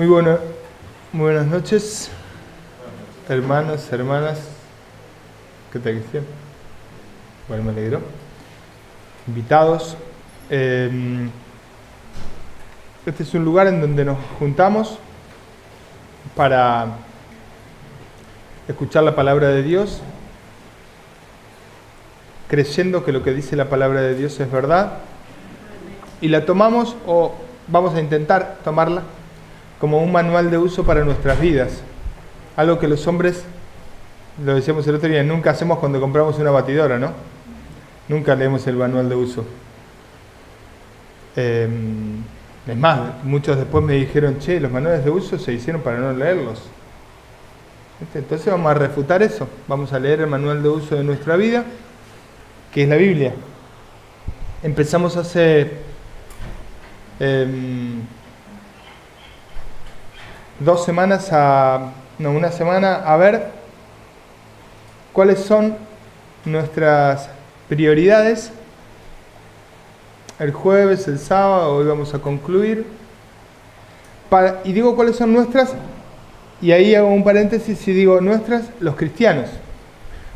Muy buenas noches, hermanos, hermanas. ¿Qué tal, Cristian? Bueno, me alegro. Invitados. Este es un lugar en donde nos juntamos para escuchar la palabra de Dios, creyendo que lo que dice la palabra de Dios es verdad, y la tomamos, o vamos a intentar tomarla, como un manual de uso para nuestras vidas. Algo que los hombres, lo decíamos el otro día, nunca hacemos cuando compramos una batidora, ¿no? Nunca leemos el manual de uso. Es más, muchos después me dijeron, los manuales de uso se hicieron para no leerlos. Entonces vamos a refutar eso. Vamos a leer el manual de uso de nuestra vida, que es la Biblia. Empezamos hace una semana a ver cuáles son nuestras prioridades. El jueves, el sábado, hoy vamos a concluir. Y digo cuáles son nuestras, y ahí hago un paréntesis y digo nuestras, los cristianos.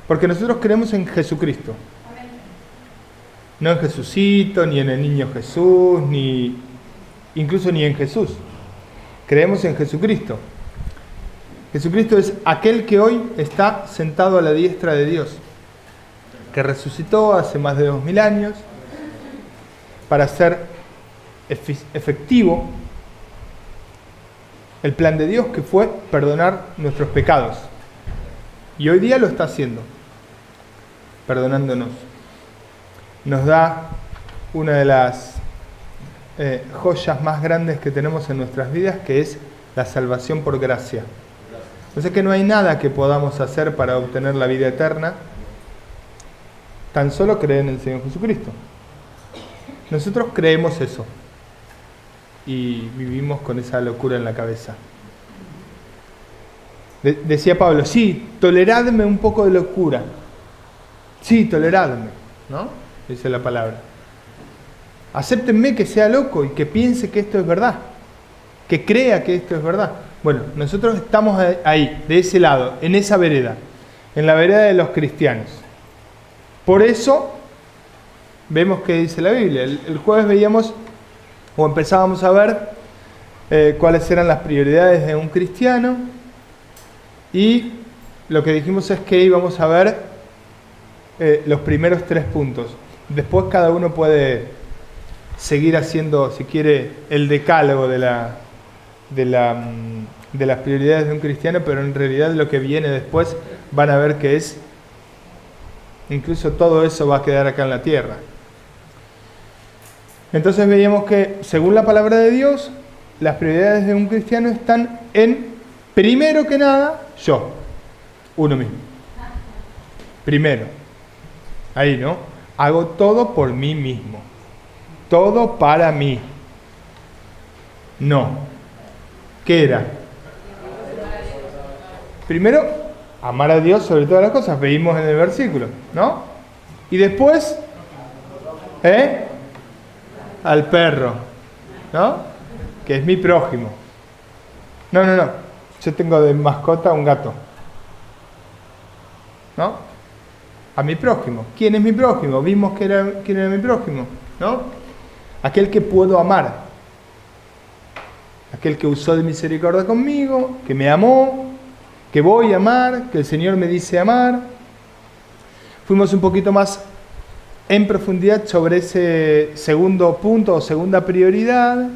Porque nosotros creemos en Jesucristo. No en Jesucito, ni en el niño Jesús, incluso ni en Jesús. Creemos en Jesucristo. Jesucristo es aquel que hoy está sentado a la diestra de Dios, que resucitó hace más de 2000 años para hacer efectivo el plan de Dios, que fue perdonar nuestros pecados. Y hoy día lo está haciendo, perdonándonos. Nos da una de las joyas más grandes que tenemos en nuestras vidas, que es la salvación por gracia. O sea que no hay nada que podamos hacer para obtener la vida eterna, tan solo creer en el Señor Jesucristo. Nosotros creemos eso y vivimos con esa locura en la cabeza. Decía Pablo, sí, toleradme un poco de locura. Sí, toleradme, ¿no? Dice la palabra. Acéptenme que sea loco y que piense que esto es verdad, que crea que esto es verdad. Bueno, nosotros estamos ahí, de ese lado, en esa vereda, en la vereda de los cristianos. Por eso vemos que dice la Biblia. El jueves veíamos, o empezábamos a ver cuáles eran las prioridades de un cristiano, y lo que dijimos es que íbamos a ver los primeros 3 puntos. Después cada uno puede seguir haciendo, si quiere, el decálogo de las prioridades de un cristiano, pero en realidad lo que viene después van a ver que es, incluso todo eso va a quedar acá en la tierra. Entonces veíamos que, según la palabra de Dios, las prioridades de un cristiano están en, primero que nada, uno mismo. Primero. Ahí, ¿no? Hago todo por mí mismo. Todo para mí. No. ¿Qué era? Primero, amar a Dios sobre todas las cosas. Veímos en el versículo, ¿no? Y después, al perro, ¿no? Que es mi prójimo. No. Yo tengo de mascota un gato, ¿no? A mi prójimo. ¿Quién es mi prójimo? Vimos quién era mi prójimo, ¿no? Aquel que puedo amar. Aquel que usó de misericordia conmigo, que me amó, que voy a amar, que el Señor me dice amar. Fuimos un poquito más en profundidad sobre ese segundo punto o segunda prioridad,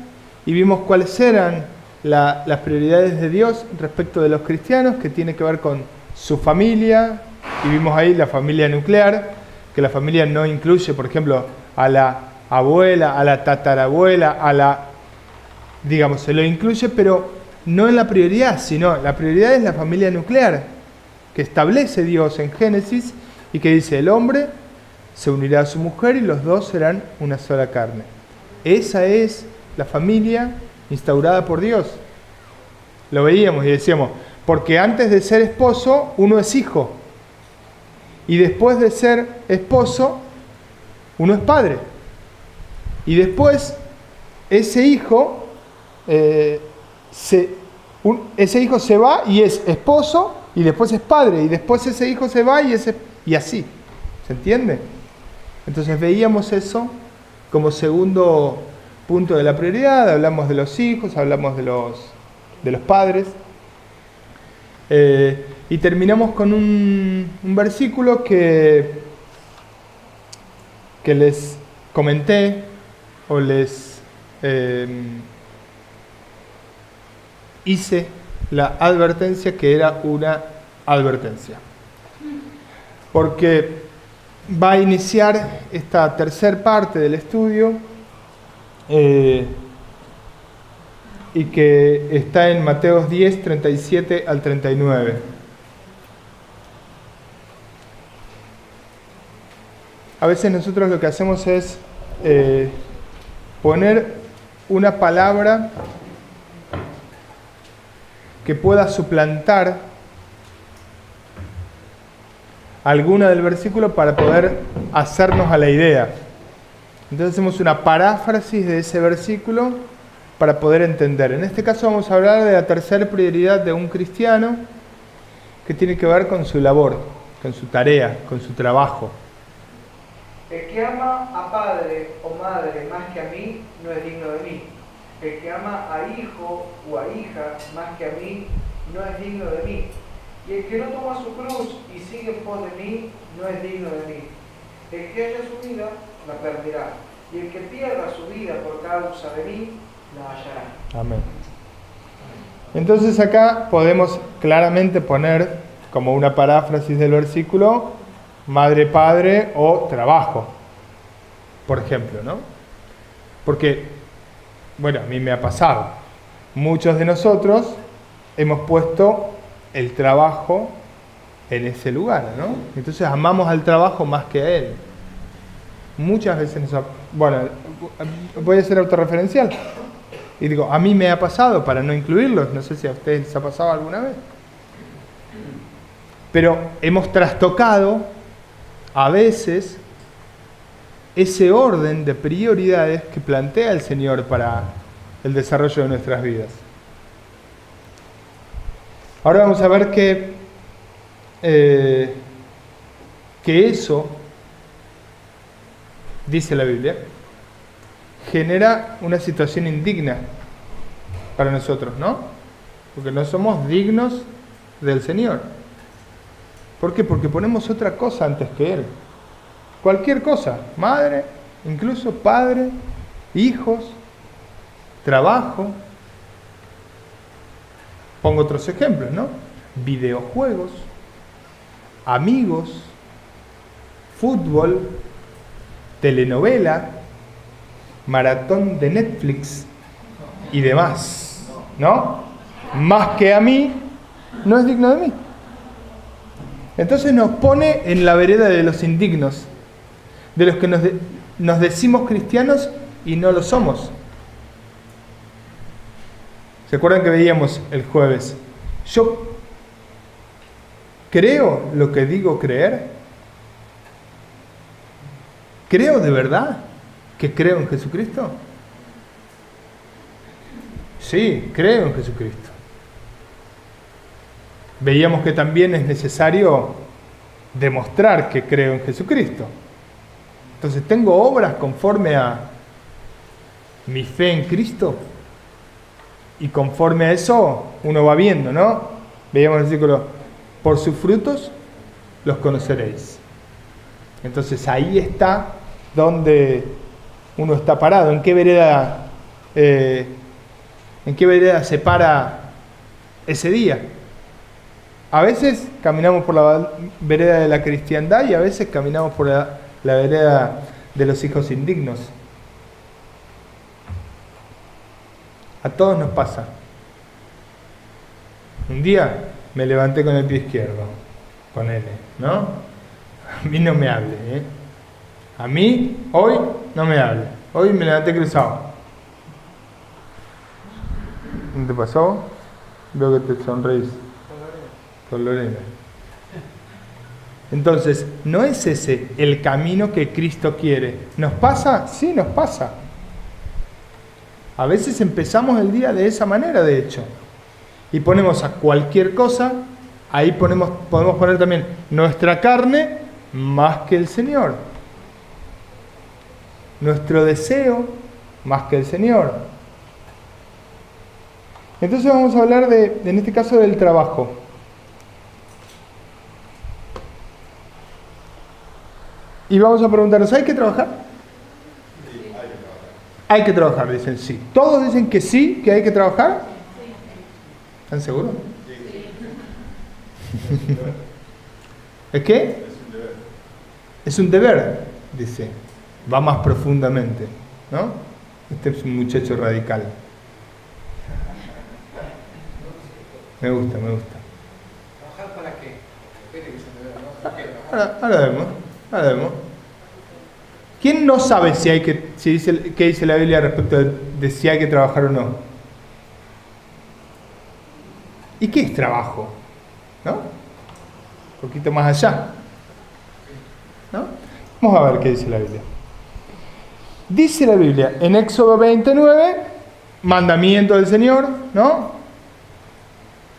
y vimos cuáles eran las prioridades de Dios respecto de los cristianos, que tiene que ver con su familia, y vimos ahí la familia nuclear, que la familia no incluye, por ejemplo, a la abuela, a la tatarabuela, se lo incluye, pero no en la prioridad, sino la prioridad es la familia nuclear, que establece Dios en Génesis, y que dice, el hombre se unirá a su mujer y los dos serán una sola carne. Esa es la familia instaurada por Dios. Lo veíamos y decíamos, porque antes de ser esposo, uno es hijo. Y después de ser esposo, uno es padre. Y después, ese hijo ese hijo se va y es esposo, y después es padre, y después ese hijo se va y así. ¿Se entiende? Entonces veíamos eso como segundo punto de la prioridad. Hablamos de los hijos, hablamos de los padres. Y terminamos con un versículo que les comenté o les hice la advertencia, que era una advertencia. Porque va a iniciar esta tercera parte del estudio y que está en Mateos 10, 37 al 39. A veces nosotros lo que hacemos es poner una palabra que pueda suplantar alguna del versículo para poder hacernos a la idea. Entonces hacemos una paráfrasis de ese versículo para poder entender. En este caso vamos a hablar de la tercera prioridad de un cristiano, que tiene que ver con su labor, con su tarea, con su trabajo. El que ama a padre o madre más que a mí no es digno de mí. El que ama a hijo o a hija más que a mí no es digno de mí. Y el que no toma su cruz y sigue en pos de mí no es digno de mí. El que haya su vida la perderá. Y el que pierda su vida por causa de mí la hallará. Amén. Entonces acá podemos claramente poner como una paráfrasis del versículo madre, padre o trabajo, por ejemplo, ¿no? Porque, bueno, a mí me ha pasado. Muchos de nosotros hemos puesto el trabajo en ese lugar, ¿no? Entonces amamos al trabajo más que a él. Muchas veces bueno, voy a ser autorreferencial. Y digo, a mí me ha pasado, para no incluirlos, no sé si a ustedes les ha pasado alguna vez. Pero hemos trastocado a veces ese orden de prioridades que plantea el Señor para el desarrollo de nuestras vidas. Ahora vamos a ver que eso, dice la Biblia, genera una situación indigna para nosotros, ¿no? Porque no somos dignos del Señor. ¿Por qué? Porque ponemos otra cosa antes que Él. Cualquier cosa, madre, incluso padre, hijos, trabajo. Pongo otros ejemplos, ¿no? Videojuegos, amigos, fútbol, telenovela, maratón de Netflix y demás, ¿no? Más que a mí, no es digno de mí. Entonces nos pone en la vereda de los indignos, de los que nos decimos cristianos y no lo somos. ¿Se acuerdan que veíamos el jueves? ¿Yo creo lo que digo creer? ¿Creo de verdad que creo en Jesucristo? Sí, creo en Jesucristo. Veíamos que también es necesario demostrar que creo en Jesucristo. Entonces, ¿tengo obras conforme a mi fe en Cristo? Y conforme a eso, uno va viendo, ¿no? Veíamos el versículo, por sus frutos los conoceréis. Entonces, ahí está donde uno está parado. ¿En qué vereda se para ese día? A veces caminamos por la vereda de la cristiandad y a veces caminamos por la vereda de los hijos indignos. A todos nos pasa. Un día me levanté con el pie izquierdo, ponele, ¿no? A mí no me hable, ¿eh? A mí, hoy, no me hable. Hoy me levanté cruzado. ¿No te pasó? Veo que te sonreís. Con Lorena. Entonces, no es ese el camino que Cristo quiere. ¿Nos pasa? Sí, nos pasa. A veces empezamos el día de esa manera, de hecho. y ponemos a cualquier cosa, ahí podemos poner también nuestra carne más que el Señor. Nuestro deseo más que el Señor. Entonces vamos a hablar en este caso del trabajo. Y vamos a preguntarnos, ¿hay que trabajar? Sí, hay que trabajar. Hay que trabajar, dicen sí. ¿Todos dicen que sí, que hay que trabajar? ¿Están seguros? Sí. ¿Es qué? Es un deber. Es un deber, dice. Va más profundamente, ¿no? Este es un muchacho radical. Me gusta. ¿Trabajar para qué? ¿Qué tiene que ser deber, no? ¿Para qué trabajar? Ahora vemos. ¿Quién no sabe qué dice la Biblia respecto de si hay que trabajar o no? ¿Y qué es trabajo? ¿No? Un poquito más allá. ¿No? Vamos a ver qué dice la Biblia. Dice la Biblia en Éxodo 29, mandamiento del Señor, ¿no?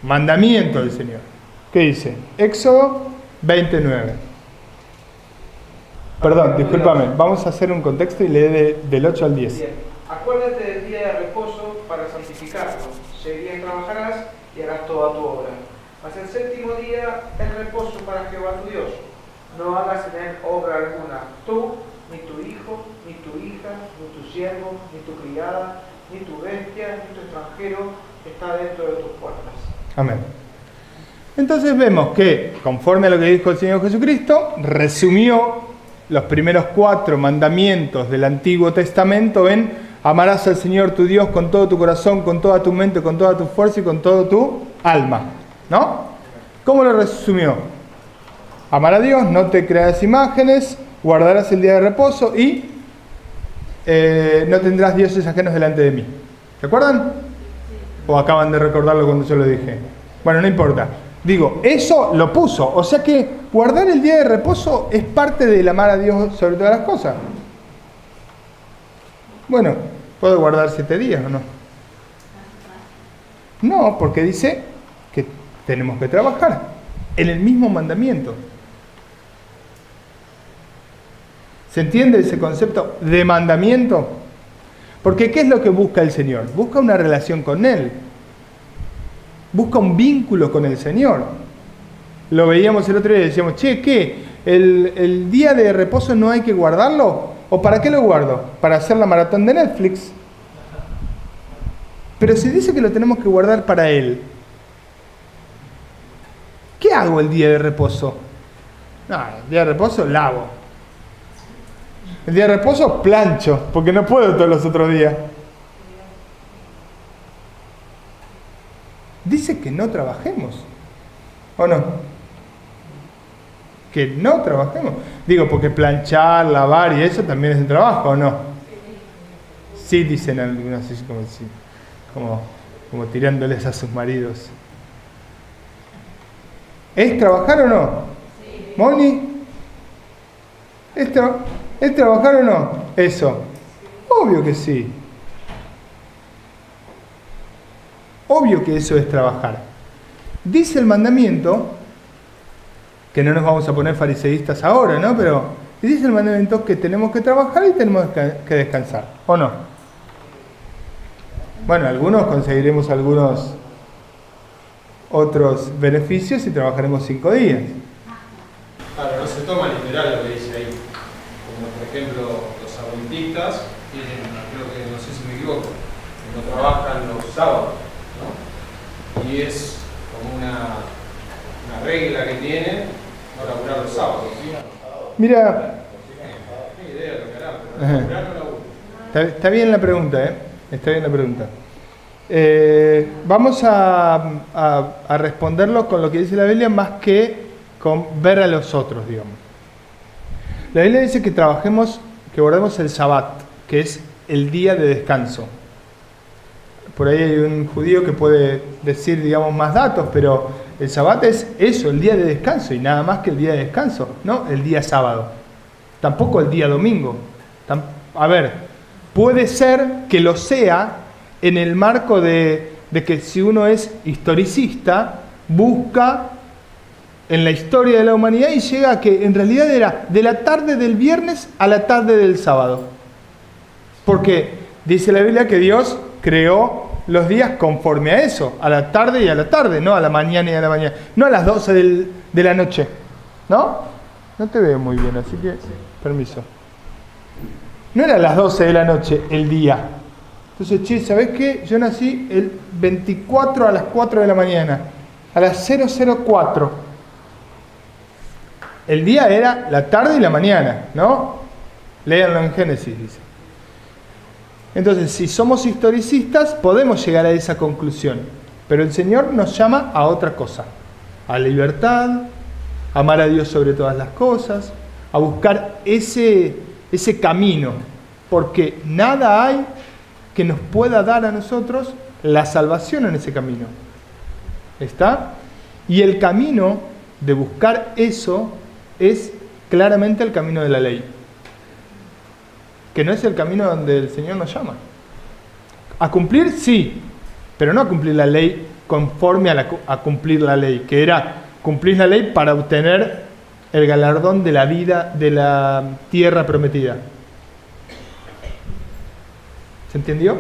Mandamiento del Señor. ¿Qué dice? Éxodo 29. Perdón, discúlpame. Vamos a hacer un contexto y lee del 8 al 10. Bien. Acuérdate del día de reposo para santificarlo. 6 días trabajarás y harás toda tu obra. Mas el séptimo día es reposo para Jehová tu Dios. No hagas en él obra alguna, tú, ni tu hijo, ni tu hija, ni tu siervo, ni tu criada, ni tu bestia, ni tu extranjero que está dentro de tus puertas. Amén. Entonces vemos que, conforme a lo que dijo el Señor Jesucristo, resumió los primeros 4 mandamientos del Antiguo Testamento en: amarás al Señor tu Dios con todo tu corazón, con toda tu mente, con toda tu fuerza y con todo tu alma. ¿No? ¿Cómo lo resumió? Amar a Dios, no te creas imágenes, guardarás el día de reposo y no tendrás dioses ajenos delante de mí. ¿Se acuerdan? ¿O acaban de recordarlo cuando yo lo dije? Bueno, no importa. Digo, eso lo puso. O sea que guardar el día de reposo es parte del amar a Dios sobre todas las cosas. Bueno, ¿puedo guardar 7 días o no? No, porque dice que tenemos que trabajar en el mismo mandamiento. ¿Se entiende ese concepto de mandamiento? Porque ¿qué es lo que busca el Señor? Busca una relación con Él. Busca un vínculo con el Señor. Lo veíamos el otro día y decíamos, che, ¿qué? ¿El día de reposo no hay que guardarlo? ¿O para qué lo guardo? ¿Para hacer la maratón de Netflix? Pero si dice que lo tenemos que guardar para Él, ¿qué hago el día de reposo? No, el día de reposo lavo. El día de reposo plancho, porque no puedo todos los otros días. Dice que no trabajemos, ¿o no? Que no trabajemos. Digo, porque planchar, lavar y eso también es un trabajo, ¿o no? Sí, dicen algunas, así como tirándoles a sus maridos. ¿Es trabajar o no? ¿Moni? ¿Es trabajar o no? Eso. Obvio que sí. Obvio que eso es trabajar. Dice el mandamiento, que no nos vamos a poner fariseístas ahora, ¿no? Pero dice el mandamiento que tenemos que trabajar y tenemos que descansar, ¿o no? Bueno, algunos conseguiremos algunos otros beneficios y trabajaremos 5 días. Claro, no se toma literal lo que dice ahí. Como por ejemplo los adventistas tienen, creo que, no sé si me equivoco, que no trabajan los sábados, ¿no? Y es como una regla que tienen no laburar los sábados. Mira, Ni idea de lo que harán, pero laburar no laburan. está bien la pregunta, ¿eh? Está bien la pregunta. Vamos a responderlo con lo que dice la Biblia más que con ver a los otros, digamos. La Biblia dice que trabajemos, que guardemos el Sabbat, que es el día de descanso. Por ahí hay un judío que puede decir, digamos, más datos, pero el Sabbat es eso, el día de descanso, y nada más que el día de descanso, no el día sábado. Tampoco el día domingo. A ver, puede ser que lo sea en el marco de de que si uno es historicista, busca en la historia de la humanidad y llega a que en realidad era de la tarde del viernes a la tarde del sábado. Porque dice la Biblia que Dios creó los días conforme a eso, a la tarde y a la tarde, no a la mañana y a la mañana, no a las 12 de la noche, ¿no? No te veo muy bien, así que permiso. No era a las 12 de la noche el día. Entonces, che, ¿sabés qué? Yo nací el 24 a las 4 de la mañana, a las 004. El día era la tarde y la mañana, ¿no? Léanlo en Génesis, dice. Entonces, si somos historicistas, podemos llegar a esa conclusión. Pero el Señor nos llama a otra cosa. A libertad, a amar a Dios sobre todas las cosas, a buscar ese camino. Porque nada hay que nos pueda dar a nosotros la salvación en ese camino. ¿Está? Y el camino de buscar eso es claramente el camino de la ley. Que no es el camino donde el Señor nos llama. A cumplir, sí, pero no a cumplir la ley conforme a cumplir la ley, que era cumplir la ley para obtener el galardón de la vida de la tierra prometida. ¿Se entendió?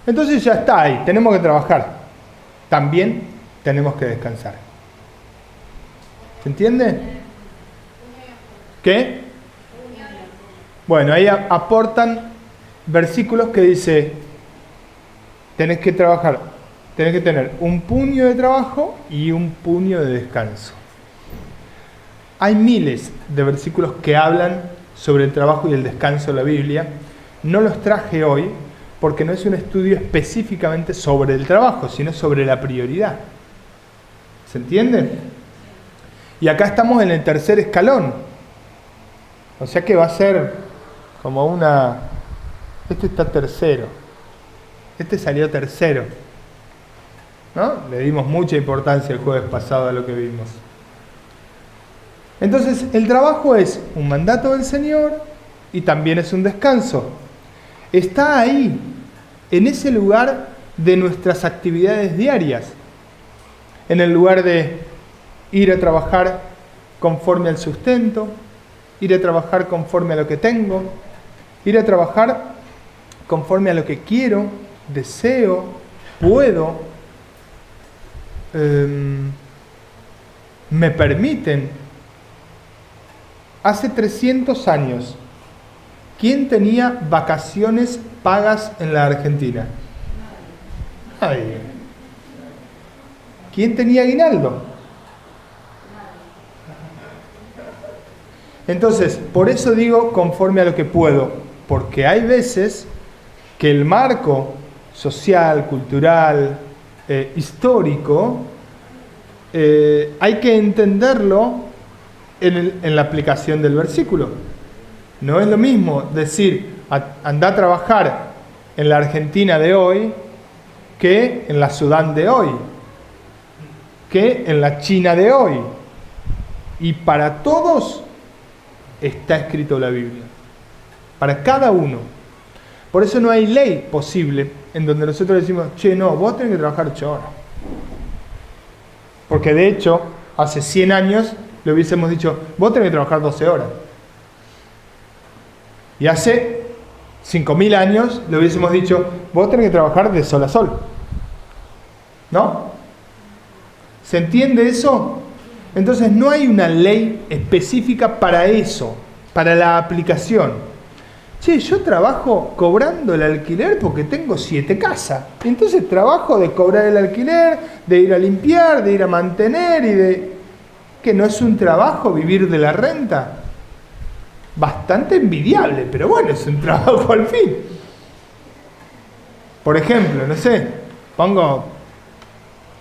Entonces ya está ahí, tenemos que trabajar. También tenemos que descansar. ¿Se entiende? ¿Qué? Bueno, ahí aportan versículos que dice, tenés que trabajar, tenés que tener un puño de trabajo y un puño de descanso. Hay miles de versículos que hablan sobre el trabajo y el descanso en la Biblia. No los traje hoy porque no es un estudio específicamente sobre el trabajo, sino sobre la prioridad. ¿Se entiende? Y acá estamos en el tercer escalón. O sea que va a ser como una... Este está tercero. Este salió tercero. ¿No? Le dimos mucha importancia el jueves pasado a lo que vimos. Entonces, el trabajo es un mandato del Señor y también es un descanso. Está ahí, en ese lugar de nuestras actividades diarias. En el lugar de ir a trabajar conforme al sustento, ir a trabajar conforme a lo que tengo, ir a trabajar conforme a lo que quiero, deseo, puedo, me permiten. Hace 300 años, ¿quién tenía vacaciones pagas en la Argentina? Nadie. ¿Quién tenía aguinaldo? Entonces, por eso digo conforme a lo que puedo, porque hay veces que el marco social, cultural, histórico, hay que entenderlo en la aplicación del versículo. No es lo mismo decir, anda a trabajar en la Argentina de hoy, que en la Sudán de hoy, que en la China de hoy. Y para todos está escrito la Biblia. Para cada uno. Por eso no hay ley posible en donde nosotros decimos, che, no, vos tenés que trabajar 8 horas. Porque de hecho, hace 100 años le hubiésemos dicho, vos tenés que trabajar 12 horas. Y hace 5.000 años le hubiésemos dicho, vos tenés que trabajar de sol a sol. ¿No? ¿Se entiende eso? Entonces no hay una ley específica para eso, para la aplicación. Che, yo trabajo cobrando el alquiler porque tengo 7 casas. Entonces trabajo de cobrar el alquiler, de ir a limpiar, de ir a mantener y de... ¿Que no es un trabajo vivir de la renta? Bastante envidiable, pero bueno, es un trabajo al fin. Por ejemplo, no sé, pongo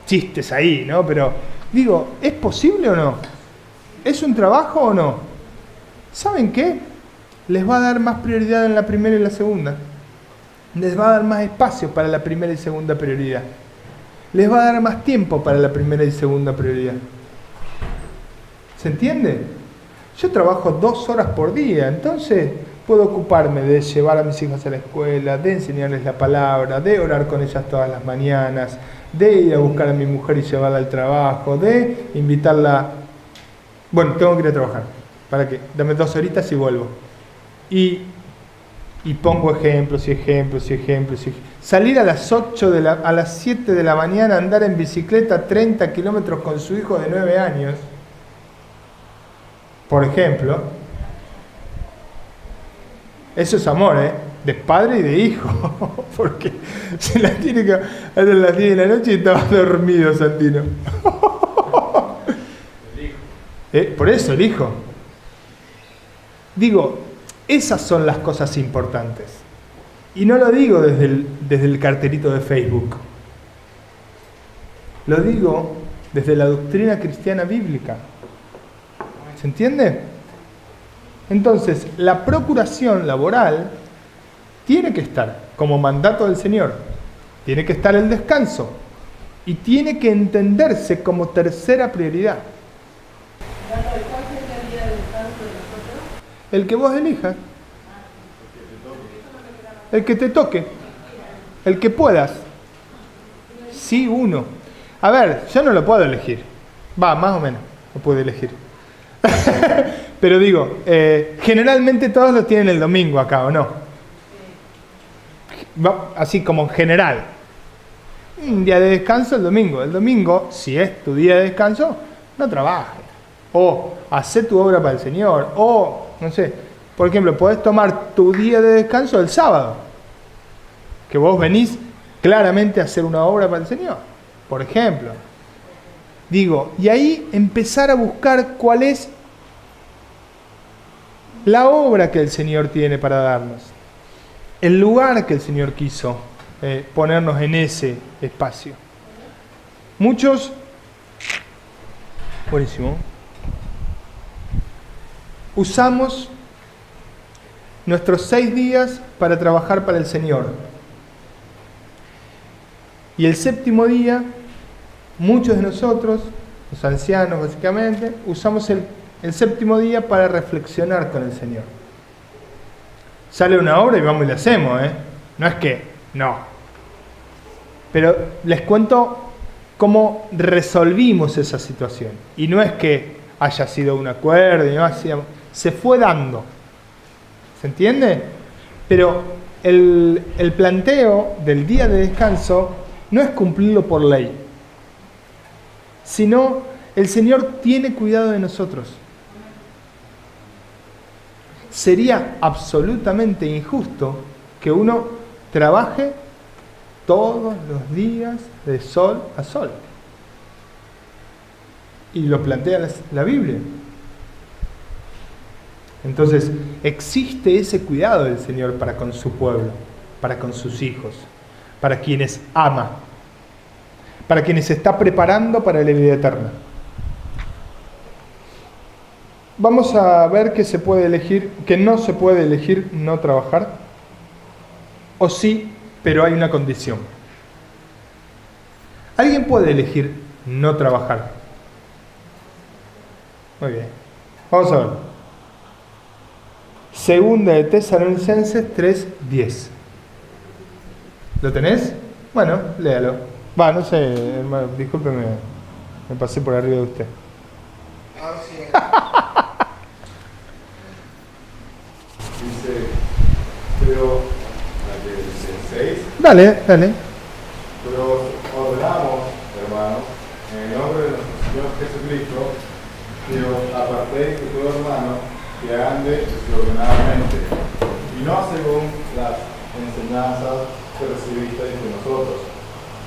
chistes ahí, ¿no? Pero digo, ¿es posible o no? ¿Es un trabajo o no? ¿Saben qué? Les va a dar más prioridad en la primera y la segunda. Les va a dar más espacio para la primera y segunda prioridad. Les va a dar más tiempo para la primera y segunda prioridad. ¿Se entiende? Yo trabajo 2 horas por día, entonces puedo ocuparme de llevar a mis hijos a la escuela, de enseñarles la palabra, de orar con ellas todas las mañanas, de ir a buscar a mi mujer y llevarla al trabajo, de invitarla. Bueno, tengo que ir a trabajar. ¿Para qué? Dame 2 horitas y vuelvo. Y pongo ejemplos y ejemplos y ejemplos. Salir a las 7 de la mañana, andar en bicicleta 30 kilómetros con su hijo de 9 años, por ejemplo. Eso es amor, de padre y de hijo. Porque se la tiene que hacer a las 10 de la noche y estaba dormido Santino. Por eso el hijo. Digo, esas son las cosas importantes. Y no lo digo desde el cartelito de Facebook. Lo digo desde la doctrina cristiana bíblica. ¿Se entiende? Entonces, la procuración laboral tiene que estar como mandato del Señor. Tiene que estar el descanso. Y tiene que entenderse como tercera prioridad. ¿Cuál sería el día de descanso de nosotros? El que vos elijas. El que te toque. El que puedas. Sí, uno. A ver, yo no lo puedo elegir. Va, más o menos lo puedo elegir. Pero digo, generalmente todos lo tienen el domingo acá, ¿o no? Así como en general. Un día de descanso el domingo. El domingo, si es tu día de descanso, no trabajes. O hacé tu obra para el Señor. O, no sé, por ejemplo, podés tomar tu día de descanso el sábado. Que vos venís claramente a hacer una obra para el Señor. Por ejemplo. Digo, y ahí empezar a buscar cuál es la obra que el Señor tiene para darnos. El lugar que el Señor quiso ponernos en ese espacio. Muchos, buenísimo, usamos nuestros 6 días para trabajar para el Señor. Y el 7º día, muchos de nosotros, los ancianos básicamente, usamos el 7º día para reflexionar con el Señor. Sale una obra y vamos y la hacemos, No es que, no. Pero les cuento cómo resolvimos esa situación. Y no es que haya sido un acuerdo, y no hacíamos, se fue dando. ¿Se entiende? Pero el planteo del día de descanso no es cumplirlo por ley, sino el Señor tiene cuidado de nosotros. Sería absolutamente injusto que uno trabaje todos los días de sol a sol. Y lo plantea la Biblia. Entonces, existe ese cuidado del Señor para con su pueblo, para con sus hijos, para quienes ama, para quienes se está preparando para la vida eterna. Vamos a ver que se puede elegir, que no se puede elegir no trabajar, o sí, pero hay una condición. ¿Alguien puede elegir no trabajar? Muy bien, vamos a ver. Segunda de Tesalonicenses 3:10. ¿Lo tenés? Bueno, léalo. Va, no sé, hermano, discúlpeme, me pasé por arriba de usted. Ahora sí. Dice, pero, el 6, Dale. pero ordenamos, hermanos, en el nombre de nuestro Señor Jesucristo, que os apartéis de todo hermano que ande desordenadamente, y no según las enseñanzas que recibisteis de nosotros,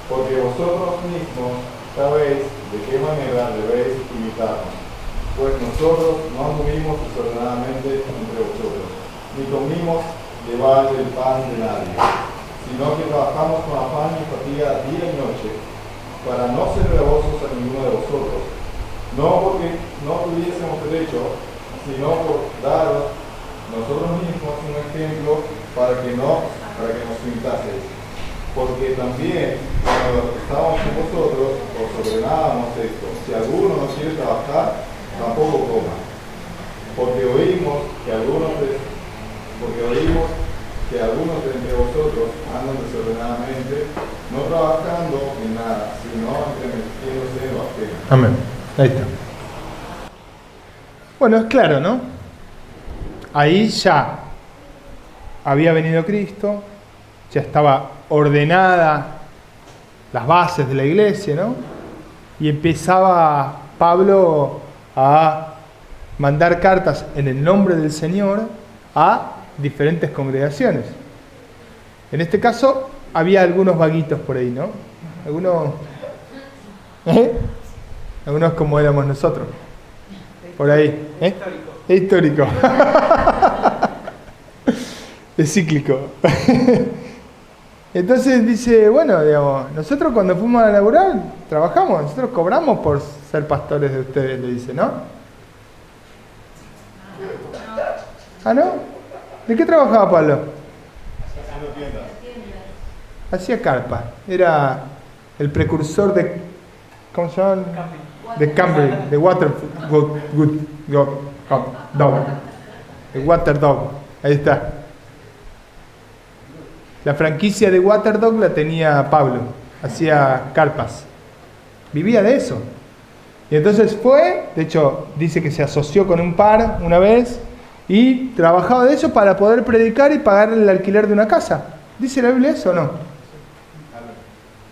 porque vosotros mismos sabéis de qué manera debéis imitarnos, pues nosotros no anduvimos desordenadamente entre vosotros, ni comimos llevar el pan de nadie, sino que trabajamos con afán y fatiga día y noche, para no ser gravosos a ninguno de vosotros, no porque no tuviésemos derecho, sino por daros nosotros mismos un ejemplo para que nos imitaseis. Porque también cuando estábamos con vosotros os ordenábamos esto: si alguno no quiere trabajar, tampoco coma. Porque oímos que algunos porque oímos que algunos de entre vosotros andan desordenadamente, no trabajando en nada, sino entremetiéndose en lo ajeno. Amén. Ahí está. Bueno, es claro, ¿no? Ahí ya había venido Cristo, ya estaba ordenada las bases de la iglesia, ¿no? Y empezaba Pablo a mandar cartas en el nombre del Señor a diferentes congregaciones. En este caso había algunos vaguitos por ahí, ¿no? Algunos como éramos nosotros. Por ahí. Es histórico. Es cíclico. Entonces dice, bueno, digamos, nosotros cuando fuimos a laburar, trabajamos, nosotros cobramos por ser pastores de ustedes, le dice, ¿no? ¿Ah, no? ¿De qué trabajaba Pablo? Hacía carpa. Era el precursor de, ¿cómo se llama? De Cambridge, de Water Dog. De Water Dog. Ahí está. La franquicia de Water Dog la tenía Pablo. Hacía carpas. Vivía de eso. Y entonces fue, de hecho, dice que se asoció con un par una vez y trabajaba de eso para poder predicar y pagar el alquiler de una casa. ¿Dice la Biblia eso o no?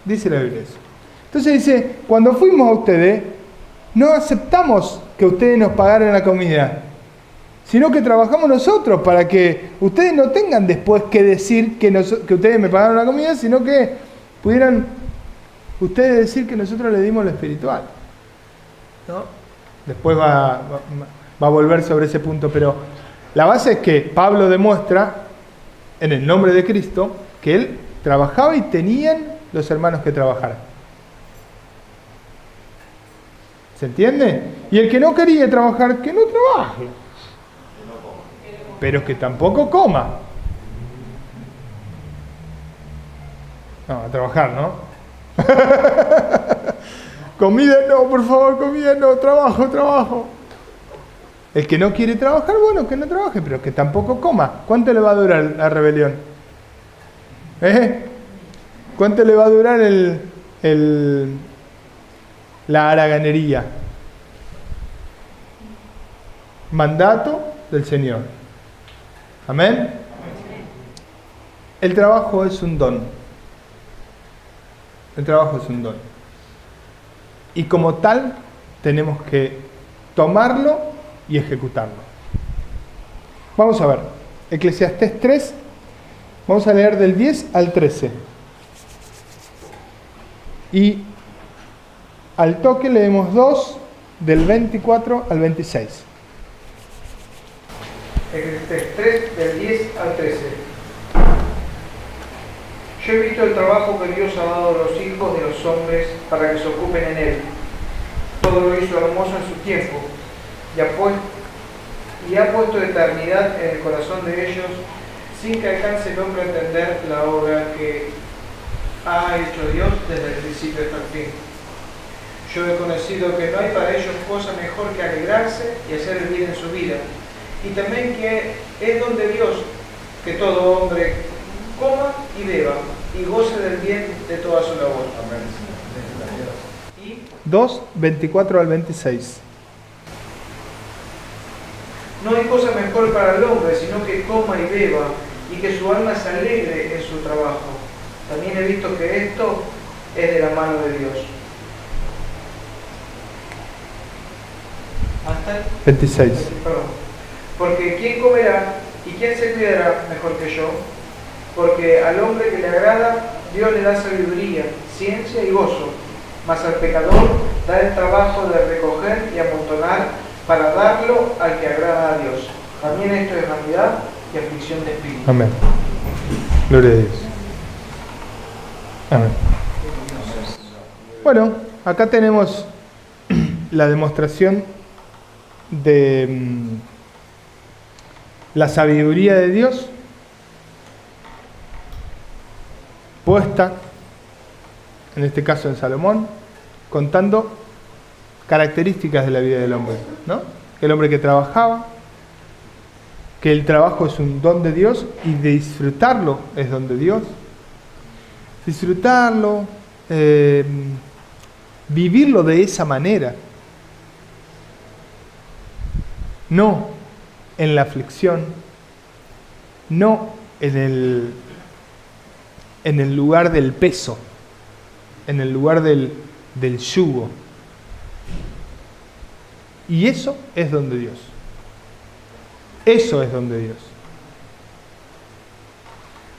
Dice la Biblia eso. Entonces dice, cuando fuimos a ustedes, no aceptamos que ustedes nos pagaran la comida, sino que trabajamos nosotros para que ustedes no tengan después que decir que ustedes me pagaron la comida, sino que pudieran ustedes decir que nosotros les dimos lo espiritual, ¿no? Después va a volver sobre ese punto, pero la base es que Pablo demuestra, en el nombre de Cristo, que él trabajaba y tenían los hermanos que trabajar. ¿Se entiende? Y el que no quería trabajar, que no trabaje. Pero que tampoco coma. No, a trabajar, ¿no? Comida no, por favor, comida no, trabajo. El que no quiere trabajar, bueno, que no trabaje, pero que tampoco coma. ¿Cuánto le va a durar la rebelión? ¿Cuánto le va a durar la haraganería? Mandato del Señor. Amén. El trabajo es un don. El trabajo es un don. Y como tal, tenemos que tomarlo y ejecutarlo. Vamos a ver. Eclesiastés 3. Vamos a leer del 10 al 13. Y al toque leemos 2 del 24 al 26. Eclesiastés 3, del 10 al 13. Yo he visto el trabajo que Dios ha dado a los hijos de los hombres para que se ocupen en él. Todo lo hizo hermoso en su tiempo y ha puesto eternidad en el corazón de ellos, sin que alcance el hombre a entender la obra que ha hecho Dios desde el principio hasta el fin. Yo he conocido que no hay para ellos cosa mejor que alegrarse y hacer el bien en su vida, y también que es don de Dios que todo hombre coma y beba y goce del bien de toda su labor. Amén. 2, 24 al 26. No hay cosa mejor para el hombre, sino que coma y beba, y que su alma se alegre en su trabajo. También he visto que esto es de la mano de Dios. Hasta el 26. Perdón. Porque ¿quién comerá y quién se cuidará mejor que yo? Porque al hombre que le agrada, Dios le da sabiduría, ciencia y gozo, mas al pecador da el trabajo de recoger y amontonar para darlo al que agrada a Dios. También esto es vanidad y aflicción de espíritu. Amén. Gloria a Dios. Amén. Bueno, acá tenemos la demostración de la sabiduría de Dios puesta, en este caso en Salomón, contando características de la vida del hombre, ¿no? El hombre que trabajaba, que el trabajo es un don de Dios y disfrutarlo es don de Dios. Disfrutarlo, vivirlo de esa manera. No en la aflicción, no en el lugar del peso, en el lugar del yugo. Y eso es don de Dios. Eso es don de Dios.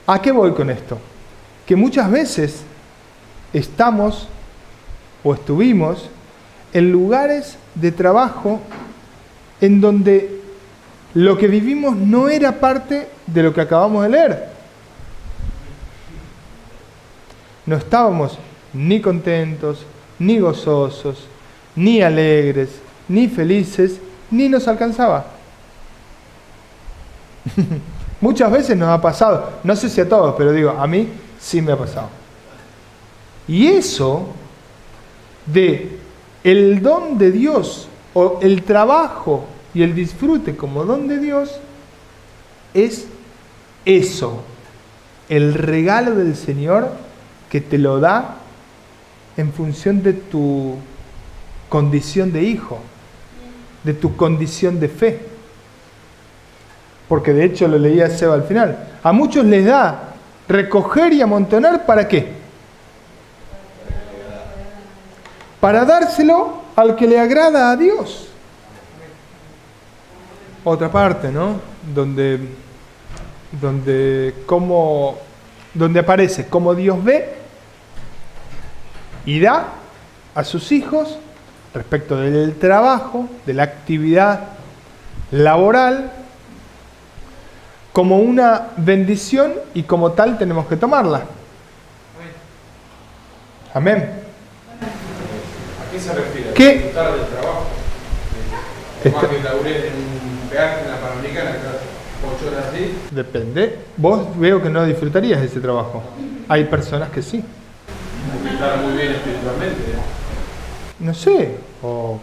¿A qué voy con esto? Que muchas veces estamos o estuvimos en lugares de trabajo en donde lo que vivimos no era parte de lo que acabamos de leer. No estábamos ni contentos, ni gozosos, ni alegres, ni felices, ni nos alcanzaba. Muchas veces nos ha pasado, no sé si a todos, pero digo, a mí sí me ha pasado. Y eso de el don de Dios o el trabajo y el disfrute como don de Dios es eso, el regalo del Señor que te lo da en función de tu condición de hijo, de tu condición de fe. Porque de hecho lo leía Seba al final. A muchos les da recoger y amontonar, ¿para qué? Para dárselo al que le agrada a Dios. Otra parte, ¿no? Donde aparece cómo Dios ve y da a sus hijos respecto del trabajo, de la actividad laboral, como una bendición y como tal tenemos que tomarla. Amén. ¿A qué se refiere? ¿Qué? Disfrutar del trabajo. Por más que laburé en un peaje en la Panamericana, que 8 horas así. Depende. Vos veo que no disfrutarías de ese trabajo. Hay personas que sí. Hay que estar muy bien espiritualmente. No sé. O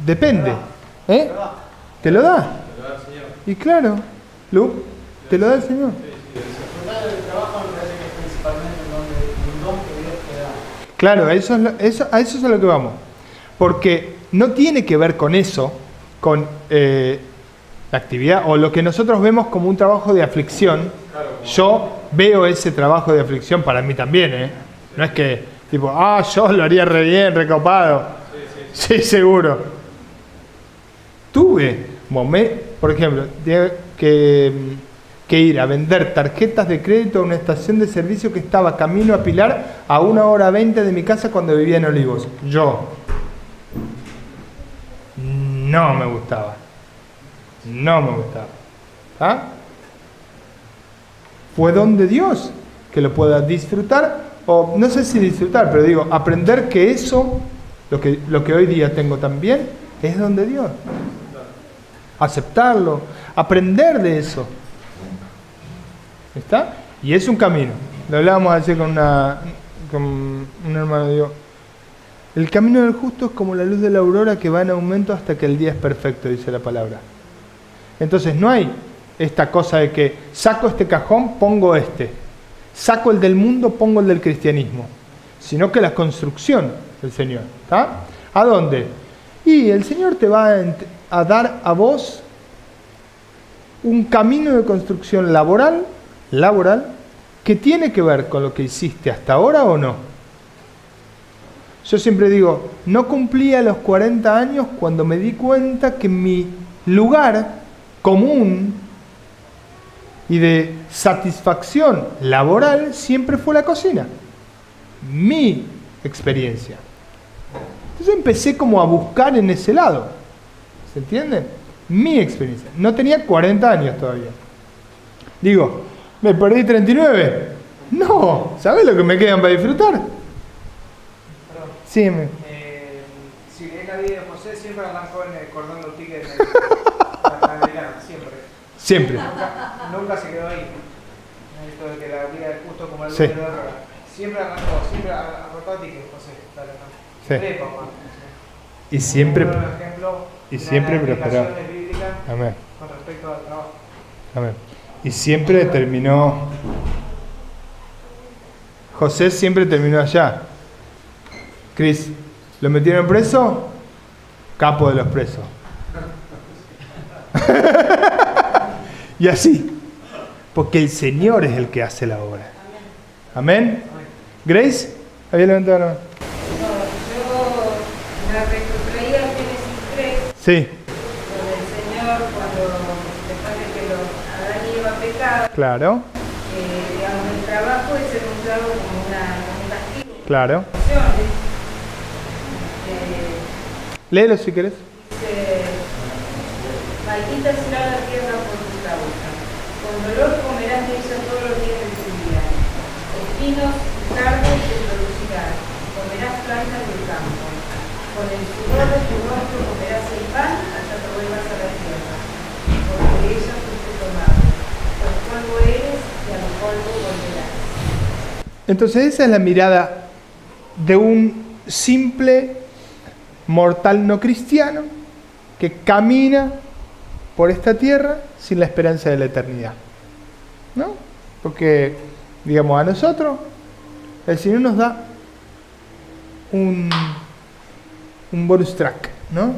depende. ¿Eh? ¿Te lo da? Te lo da el Señor. Y claro, Lu, ¿te lo da el Señor? Disfrutar del trabajo me parece que es principalmente un don que Dios te da. Claro, a eso es a lo que vamos. Porque no tiene que ver con eso, con la actividad o lo que nosotros vemos como un trabajo de aflicción. Yo veo ese trabajo de aflicción para mí también, ¿eh? No es que, tipo, yo lo haría re bien, recopado. Sí, seguro. Tuve por ejemplo, que ir a vender tarjetas de crédito a una estación de servicio que estaba camino a Pilar a 1:20 de mi casa cuando vivía en Olivos. Yo. No me gustaba. No me gustaba. ¿Ah? Fue don de Dios que lo pueda disfrutar, o no sé si disfrutar, pero digo, aprender que eso, lo que hoy día tengo también, es don de Dios. Aceptarlo, aprender de eso. ¿Está? Y es un camino. Lo hablábamos ayer con un hermano, digo, el camino del justo es como la luz de la aurora que va en aumento hasta que el día es perfecto, dice la palabra. Entonces no hay esta cosa de que saco este cajón, pongo este. Saco el del mundo, pongo el del cristianismo. Sino que la construcción del Señor. ¿Está? ¿A dónde? Y el Señor te va a dar a vos un camino de construcción laboral, que tiene que ver con lo que hiciste hasta ahora o no. Yo siempre digo, no cumplía los 40 años cuando me di cuenta que mi lugar común y de satisfacción laboral siempre fue la cocina. Mi experiencia. Entonces empecé como a buscar en ese lado. ¿Se entiende? Mi experiencia. No tenía 40 años todavía. Digo, ¿me perdí 39? No, ¿sabes lo que me quedan para disfrutar? Perdón. Sí, Si lees la vida de José, siempre arrancó en el cordón de tickets de la Panamericana, siempre. siempre. Nunca se quedó ahí. Esto de que la vida es justo como el Sí. de la droga. Siempre arrancó, siempre arrancó tickets, José. Dale, no. Sí. Trepa, Juan. Y siempre, Un ejemplo y de siempre las prosperó. explicaciones bíblicas Amén. con respecto al trabajo. Amén. Y siempre terminó, José siempre terminó allá. Cris, ¿lo metieron preso? Capo de los presos. Y así, porque el Señor es el que hace la obra. Amén. Grace, había levantado la mano. No, yo me retrotraía a Génesis 3, Sí, donde el Señor, cuando después de que Adán y Eva pecaban, claro, digamos, el trabajo es encontrado como un castigo. claro. Emociones. Léelo si querés. Dice, maldita será la tierra por tu causa. Con dolor comerás de ella todos los días de tu vida. Espinos y cardos te producirán. Comerás plantas del campo. Con el sudor de tu rostro comerás el pan hasta que vuelvas a la tierra. Porque de ella fuiste tomado. Pues polvo eres y al polvo volverás. Entonces esa es la mirada de un simple mortal no cristiano que camina por esta tierra sin la esperanza de la eternidad, ¿no? Porque, digamos, a nosotros el Señor nos da un bonus track, ¿no?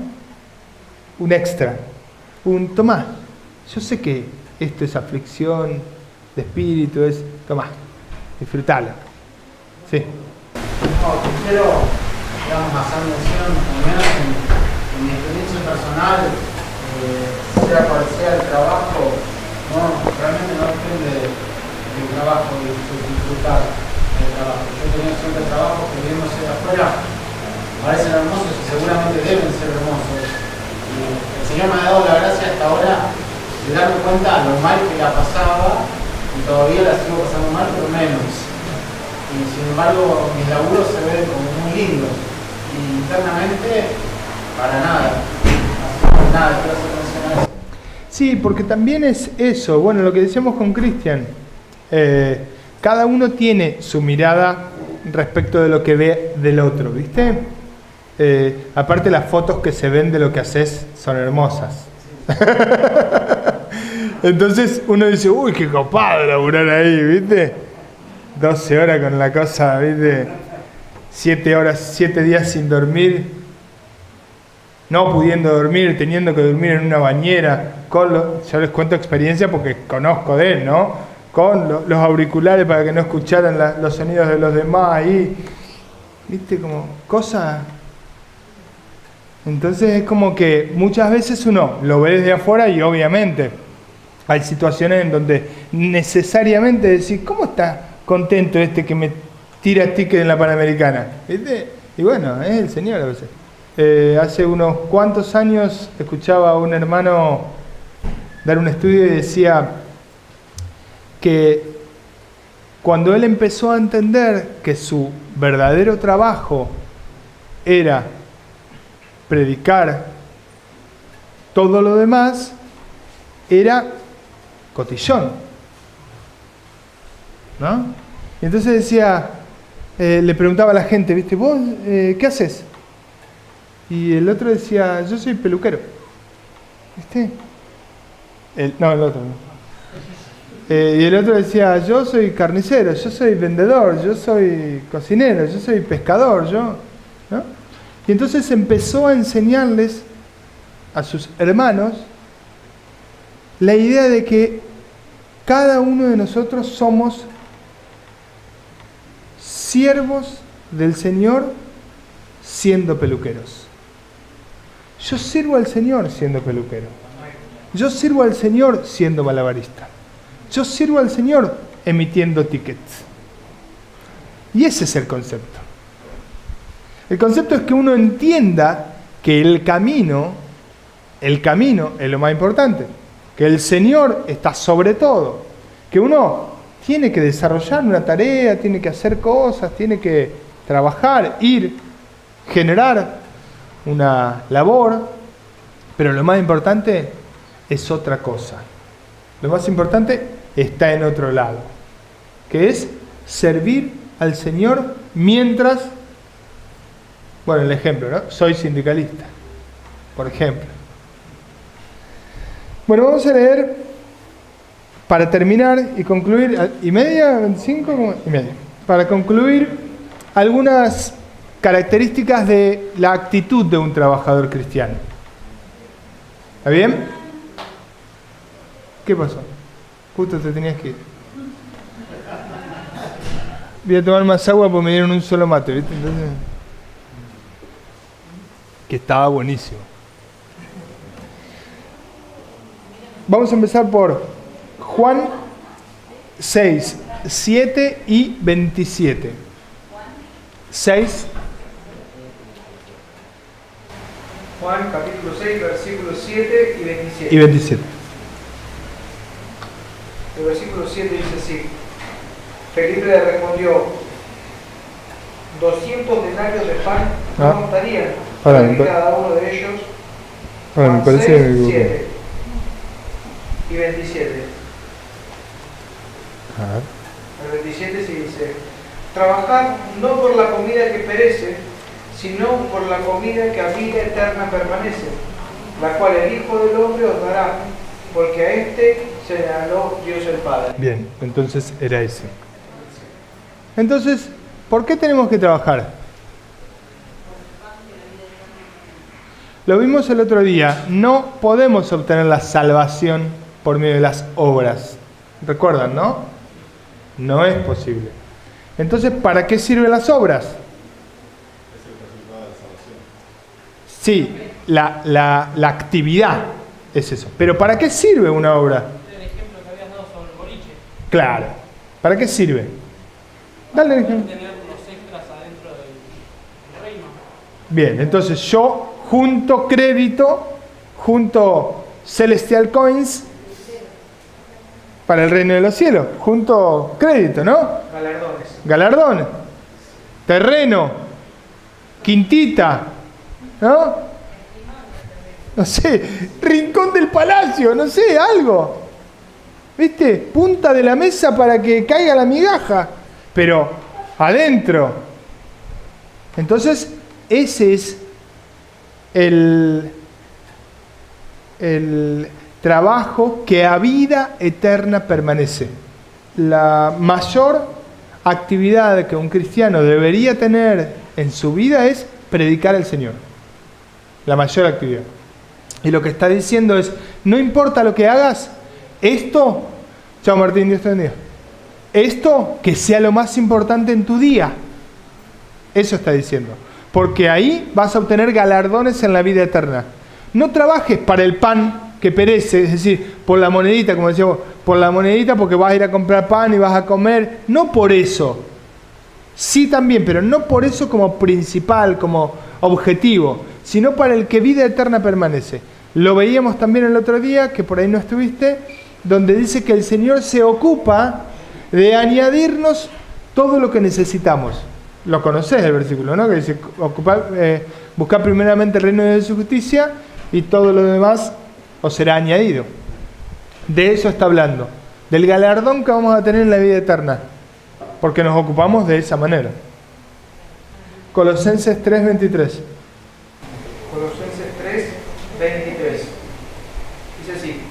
Un extra, un tomá. Yo sé que esto es aflicción de espíritu, es tomá, disfrutalo. Sí. No, quiero, digamos, hacer mención, al menos en mi experiencia personal, sea cual sea el trabajo, no, realmente no depende del trabajo, de disfrutar del trabajo. Yo he tenido siempre trabajos que viendo ser afuera parecen hermosos y seguramente deben ser hermosos. Y el Señor me ha dado la gracia hasta ahora de darme cuenta lo mal que la pasaba y todavía la sigo pasando mal, pero menos. Y sin embargo mis laburos se ven como muy lindos y internamente para nada. Nada, quiero hacer mención a eso. Sí, porque también es eso, bueno, lo que decíamos con Cristian, cada uno tiene su mirada respecto de lo que ve del otro, ¿viste? Aparte las fotos que se ven de lo que haces son hermosas. Entonces uno dice, uy, qué copado laburar ahí, ¿viste? 12 horas con la cosa, ¿viste? 7 horas, 7 días sin dormir, no pudiendo dormir, teniendo que dormir en una bañera, yo les cuento experiencia porque conozco de él, ¿no? Con los auriculares para que no escucharan los sonidos de los demás ahí, ¿viste? Como cosa. Entonces es como que muchas veces uno lo ve desde afuera y obviamente hay situaciones en donde necesariamente decís, ¿cómo está contento este que me tira ticket en la Panamericana? ¿Viste? Y bueno, es el Señor a veces. Hace unos cuantos años escuchaba a un hermano dar un estudio y decía que cuando él empezó a entender que su verdadero trabajo era predicar, todo lo demás era cotillón, ¿no? Y entonces decía, le preguntaba a la gente, ¿viste? ¿Vos qué haces? Y el otro decía, yo soy peluquero. ¿Viste? El otro no. Y el otro decía, yo soy carnicero, yo soy vendedor, yo soy cocinero, yo soy pescador, ¿no? Y entonces empezó a enseñarles a sus hermanos la idea de que cada uno de nosotros somos siervos del Señor siendo peluqueros. Yo sirvo al Señor siendo peluquero. Yo sirvo al Señor siendo malabarista. Yo sirvo al Señor emitiendo tickets. Y ese es el concepto. El concepto es que uno entienda que el camino es lo más importante. Que el Señor está sobre todo. Que uno tiene que desarrollar una tarea, tiene que hacer cosas, tiene que trabajar, ir, generar una labor, pero lo más importante es otra cosa. Lo más importante está en otro lado, que es servir al Señor mientras, bueno, el ejemplo, ¿no? Soy sindicalista, por ejemplo. Bueno, vamos a leer para terminar y concluir, ¿y media? ¿25? Y media. Para concluir, algunas características de la actitud de un trabajador cristiano. ¿Está bien? ¿Qué pasó? Justo te tenías que ir. Voy a tomar más agua porque me dieron un solo mate, ¿viste? Entonces, que estaba buenísimo. Vamos a empezar por Juan 6, 7 y 27. 6. Juan capítulo 6, versículos 7 y 27. Y 27. El versículo 7 dice así: Felipe le respondió, 200 denarios de pan no contarían para que cada uno de ellos. Me parece 6, que me 7 y 27. El 27 sí dice: Trabajad no por la comida que perece, sino por la comida que a vida eterna permanece, la cual el Hijo del Hombre os dará, porque a este señaló Dios el Padre. Bien, entonces era ese. Entonces, ¿por qué tenemos que trabajar? Lo vimos el otro día, no podemos obtener la salvación por medio de las obras. ¿Recuerdan, no? No es posible. Entonces, ¿para qué sirven las obras? Sí, la actividad es eso. Pero ¿para qué sirve una obra? El ejemplo que habías dado sobre el boliche. Claro. ¿Para qué sirve? Dale el ejemplo. Tener unos extras adentro del reino. Bien, entonces yo junto crédito, junto Celestial Coins para el reino de los cielos. Junto crédito, ¿no? Galardones. Galardón, terreno, quintita, ¿no? No sé, rincón del palacio, no sé, algo. ¿Viste? Punta de la mesa para que caiga la migaja, pero adentro. Entonces, ese es el trabajo que a vida eterna permanece. La mayor actividad que un cristiano debería tener en su vida es predicar al Señor. La mayor actividad. Y lo que está diciendo es, no importa lo que hagas, esto, chao Martín, Dios te bendiga, esto que sea lo más importante en tu día. Eso está diciendo. Porque ahí vas a obtener galardones en la vida eterna. No trabajes para el pan que perece, es decir, por la monedita, como decíamos, por la monedita porque vas a ir a comprar pan y vas a comer. No por eso. Sí también, pero no por eso como principal, como objetivo, sino para el que vida eterna permanece. Lo veíamos también el otro día, que por ahí no estuviste, donde dice que el Señor se ocupa de añadirnos todo lo que necesitamos. Lo conocés el versículo, ¿no? Que dice, buscar primeramente el reino de su justicia y todo lo demás os será añadido. De eso está hablando, del galardón que vamos a tener en la vida eterna, porque nos ocupamos de esa manera. Colosenses 3:23. Colosenses 3:23. Dice así: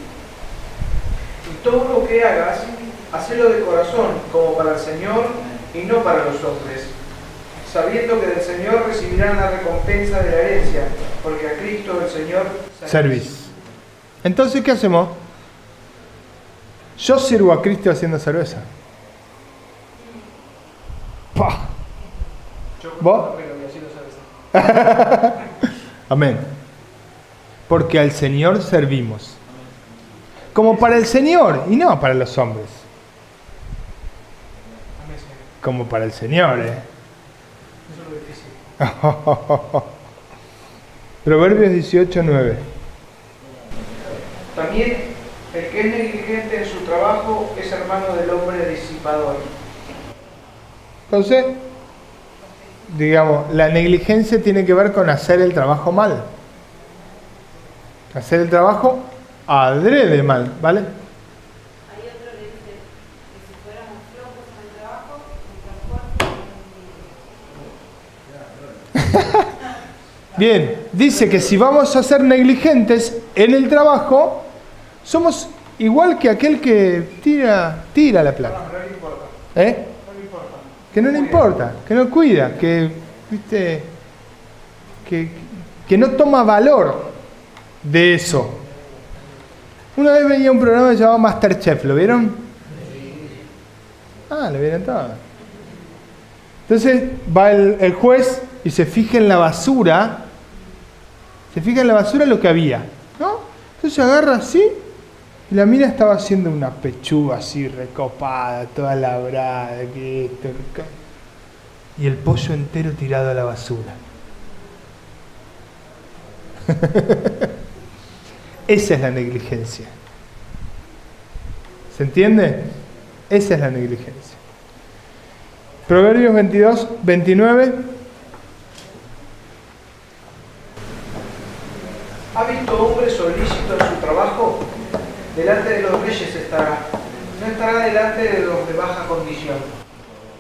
Y todo lo que hagas, hacelo de corazón, como para el Señor y no para los hombres, sabiendo que del Señor recibirán la recompensa de la herencia, porque a Cristo el Señor servís. Entonces, ¿qué hacemos? Yo sirvo a Cristo haciendo cerveza. ¡Pah! ¿Vos? Amén. Porque al Señor servimos. Como para el Señor y no para los hombres. Como para el Señor, ¿eh? Proverbios 18:9. También el que es negligente en su trabajo es hermano del hombre disipador. Entonces, digamos, la negligencia tiene que ver con hacer el trabajo mal. Hacer el trabajo adrede mal, ¿vale? Hay otro que dice que si fuéramos flojos en el trabajo, nuestro cuerpo. Bien, dice que si vamos a ser negligentes en el trabajo, somos igual que aquel que tira la plata. No le importa. ¿Eh? No le importa. Que no le importa, que no cuida, que, ¿viste? Que no toma valor de eso. Una vez venía un programa llamado Masterchef, ¿lo vieron? Ah, lo vieron todo. Entonces va el juez y se fija en la basura, lo que había, ¿no? Entonces agarra así y la mina estaba haciendo una pechuga así recopada, toda labrada, que esto, y el pollo entero tirado a la basura. Esa es la negligencia. ¿Se entiende? Esa es la negligencia. Proverbios 22, 29. ¿Ha visto hombre solícito en su trabajo? Delante de los reyes estará. No estará delante de los de baja condición.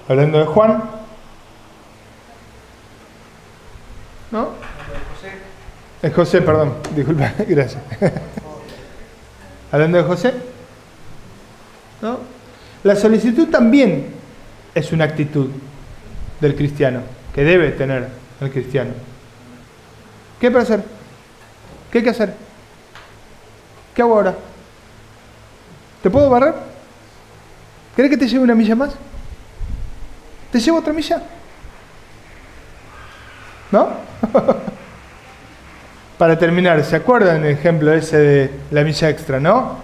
Hablando de Juan. ¿No? José. Es José, perdón. Disculpa, gracias. Hablando de José. ¿No? La solicitud también es una actitud del cristiano, que debe tener el cristiano. ¿Qué hay para hacer? ¿Qué hay que hacer? ¿Qué hago ahora? ¿Te puedo barrer? ¿Querés que te lleve una milla más? ¿Te llevo otra milla? ¿No? Para terminar, ¿se acuerdan el ejemplo ese de la milla extra, no?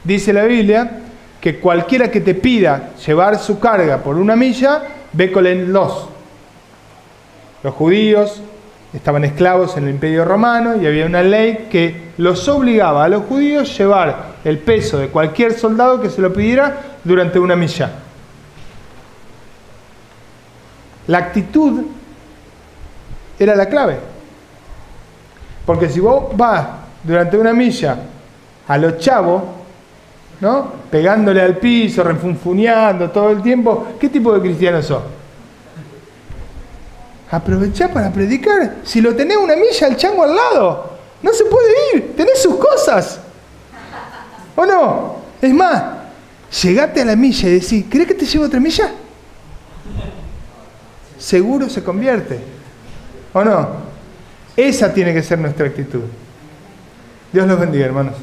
Dice la Biblia que cualquiera que te pida llevar su carga por una milla, vécolenlos. Los judíos estaban esclavos en el Imperio Romano y había una ley que los obligaba a los judíos a llevar el peso de cualquier soldado que se lo pidiera durante una milla. La actitud era la clave. Porque si vos vas durante una milla a los chavos, ¿no? Pegándole al piso, refunfuneando todo el tiempo, ¿qué tipo de cristiano sos? Aprovechá para predicar. Si lo tenés una milla al chango al lado, no se puede ir, tenés sus cosas. ¿O no? Es más, llegate a la milla y decís, ¿querés que te lleve otra milla? Seguro se convierte. ¿O no? Esa tiene que ser nuestra actitud. Dios los bendiga, hermanos.